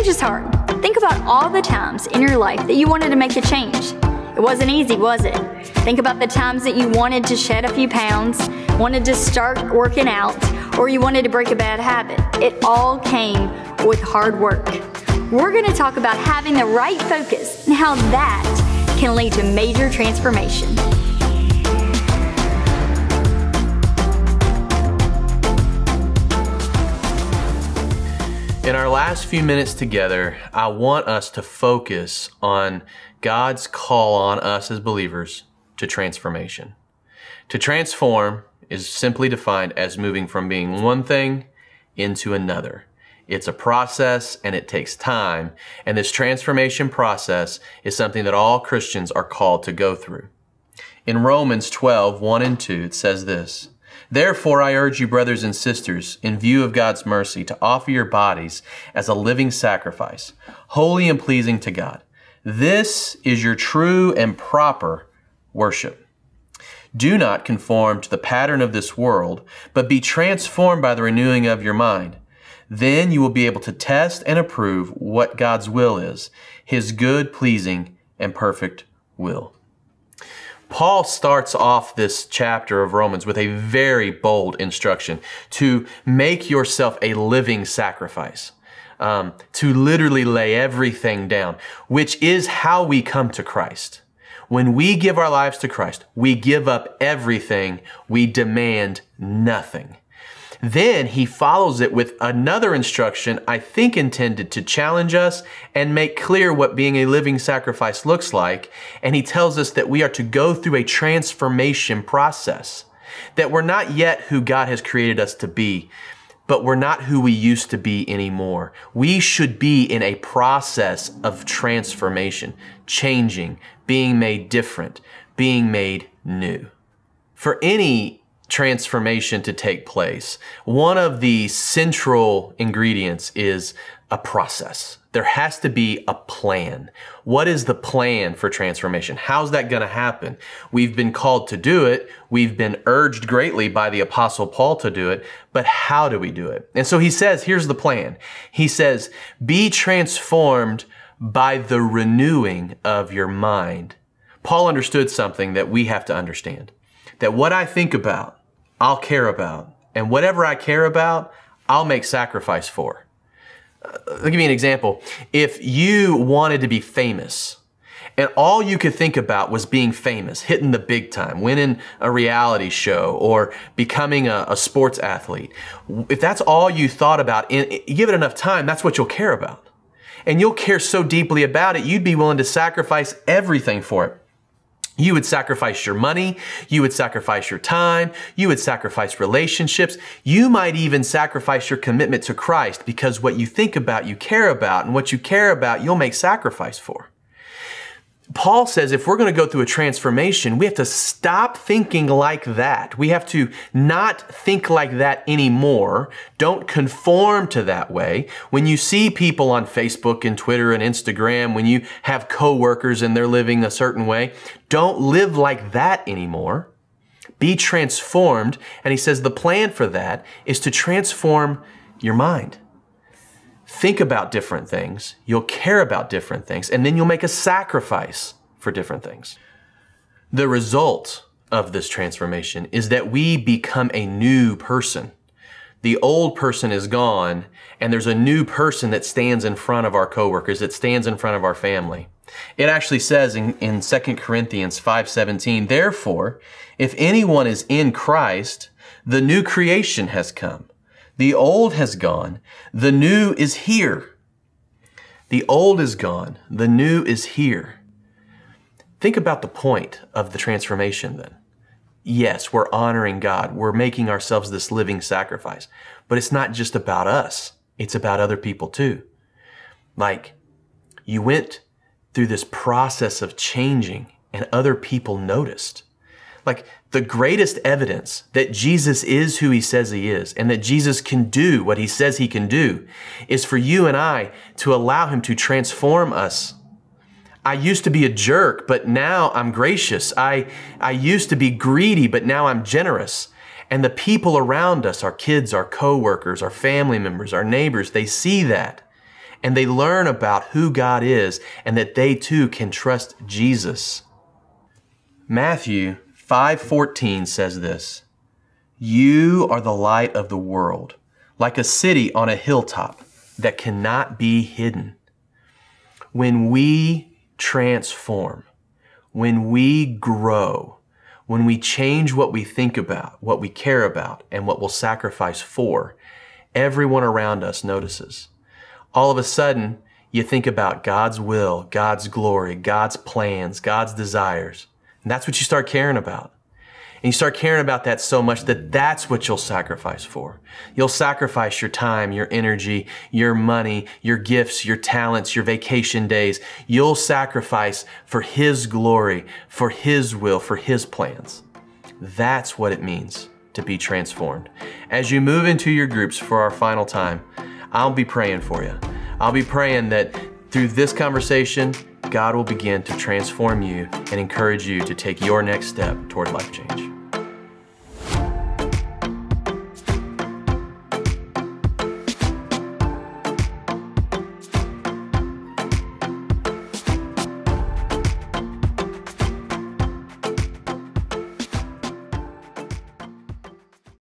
Change is hard. Think about all the times in your life that you wanted to make a change. It wasn't easy, was it? Think about the times that you wanted to shed a few pounds, wanted to start working out, or you wanted to break a bad habit. It all came with hard work. We're going to talk about having the right focus and how that can lead to major transformation. In our last few minutes together, I want us to focus on God's call on us as believers to transformation. To transform is simply defined as moving from being one thing into another. It's a process and it takes time, and this transformation process is something that all Christians are called to go through. In Romans 12, 1 and 2, it says this: "Therefore I urge you, brothers and sisters, in view of God's mercy, to offer your bodies as a living sacrifice, holy and pleasing to God. This is your true and proper worship. Do not conform to the pattern of this world, but be transformed by the renewing of your mind. Then you will be able to test and approve what God's will is, His good, pleasing, and perfect will." Paul starts off this chapter of Romans with a very bold instruction to make yourself a living sacrifice, to literally lay everything down, which is how we come to Christ. When we give our lives to Christ, we give up everything, we demand nothing. Then he follows it with another instruction, I think intended to challenge us and make clear what being a living sacrifice looks like. And he tells us that we are to go through a transformation process, that we're not yet who God has created us to be, but we're not who we used to be anymore. We should be in a process of transformation, changing, being made different, being made new. For any transformation to take place, one of the central ingredients is a process. There has to be a plan. What is the plan for transformation? How's that going to happen? We've been called to do it. We've been urged greatly by the Apostle Paul to do it, but how do we do it? And so he says, here's the plan. He says, be transformed by the renewing of your mind. Paul understood something that we have to understand, that what I think about, I'll care about. And whatever I care about, I'll make sacrifice for. I'll give you an example. If you wanted to be famous and all you could think about was being famous, hitting the big time, winning a reality show, or becoming a sports athlete, if that's all you thought about, and you give it enough time, that's what you'll care about. And you'll care so deeply about it, you'd be willing to sacrifice everything for it. You would sacrifice your money, you would sacrifice your time, you would sacrifice relationships, you might even sacrifice your commitment to Christ, because what you think about, you care about, and what you care about, you'll make sacrifice for. Paul says if we're going to go through a transformation, we have to stop thinking like that. We have to not think like that anymore. Don't conform to that way. When you see people on Facebook and Twitter and Instagram, when you have coworkers and they're living a certain way, don't live like that anymore. Be transformed. And he says the plan for that is to transform your mind. Think about different things, you'll care about different things, and then you'll make a sacrifice for different things. The result of this transformation is that we become a new person. The old person is gone, and there's a new person that stands in front of our coworkers, that stands in front of our family. It actually says in 2 Corinthians 5:17, "Therefore, if anyone is in Christ, the new creation has come. The old has gone, the new is here." The old is gone, the new is here. Think about the point of the transformation then. Yes, we're honoring God. We're making ourselves this living sacrifice. But it's not just about us. It's about other people too. Like, you went through this process of changing and other people noticed. Like, the greatest evidence that Jesus is who he says he is and that Jesus can do what he says he can do is for you and I to allow him to transform us. I used to be a jerk, but now I'm gracious. I used to be greedy, but now I'm generous. And the people around us, our kids, our coworkers, our family members, our neighbors, they see that. and they learn about who God is and that they too can trust Jesus. Matthew 5:14 says this, "You are the light of the world, like a city on a hilltop that cannot be hidden." When we transform, when we grow, when we change what we think about, what we care about, and what we'll sacrifice for, everyone around us notices. All of a sudden, you think about God's will, God's glory, God's plans, God's desires. And that's what you start caring about. And you start caring about that so much that that's what you'll sacrifice for. You'll sacrifice your time, your energy, your money, your gifts, your talents, your vacation days. You'll sacrifice for His glory, for His will, for His plans. That's what it means to be transformed. As you move into your groups for our final time, I'll be praying for you. I'll be praying that through this conversation, God will begin to transform you and encourage you to take your next step toward life change.